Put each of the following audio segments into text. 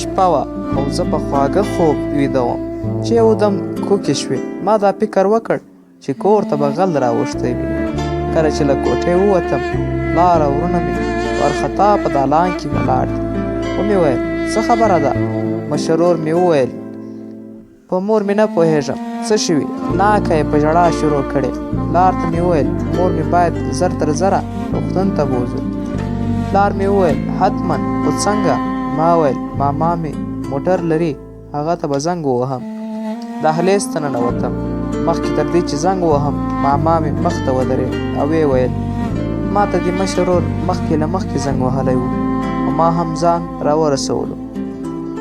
شپه وه او زه په خواږه خوب ویده وم چې یودم کوکې شوې. ما دا فکر وکړ چې کور ته به غل راوښتی وي. کله چې له کوټې ووتم لاره ورونه مې وارخطا په دالان کې ولاړ دي. ومې ویل څه خبره ده؟ مشر ورور مې وویل په مور مې نه پوهېږم څه شوي. ناکه یې په ژړا شروع کړې. پلار ته مې وویل مور مې باید زر تر زره روغتون ته بوځو. پلار مې وویل حتما، خو څنګه؟ ما ویل ماما مې موټر لري، هغه ته به زنګ ووهم. دهلیز ته ننوتم. مخکې تر دې چې زنګ ووهم ماما مې مخ ته ودرېد او ویې ویل ما ته دې مشر ورور مخکې له مخکې زنګ وهلی و او ما هم ځان راورسولو.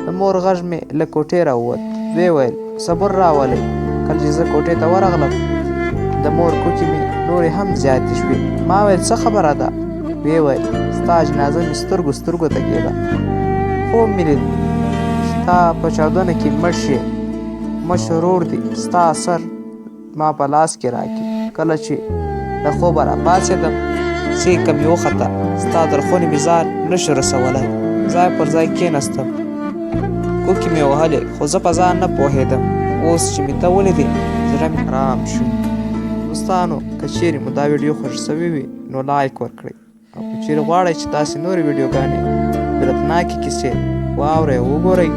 د مور غږ مې له کوټې راووت. ویې ویل صبر راولئ. کله چې زه کوټې ته ورغلم د مور کوکې مې نورې هم زیاتې شوې. ما ویل څه خبره ده؟ ویې ویل ستا جنازه مې سترګو ته کېده. خوب مې لید ستا په چاودنه کې مړ شې. مشر ورور دې ستا سر ما په لاس کې راکړي. کله چې له خوبه راپاڅېدم سیکه مې وخته. ستا در خونې مې ځان نشو رسولی. ځای پر ځای کېناستم. کوکې مې وهلې خو زه په ځان نه پوهېدم. اوس چې مې ته ولیدې زړه مې ارام شو. دوستانو که چیرې مو دا ویډیو خوښ شوې وي نو لایک ورکړئ، او که چیرې غواړئ چې داسې نورې ویډیوګانې عبرتناکې کیسې واورئ او وګورئ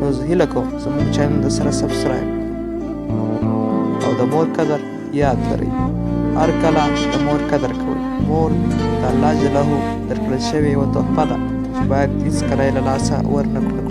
نو زه هیله کوم زموږ چینل سره سبسکرایب او د مور قدر یاد لرئ. هر کله د مور قدر کوئ. مور د الله جلاله درکړل شوې یوه تحفه ده چې باید هېڅکله یې له لاسه ورنه کړو.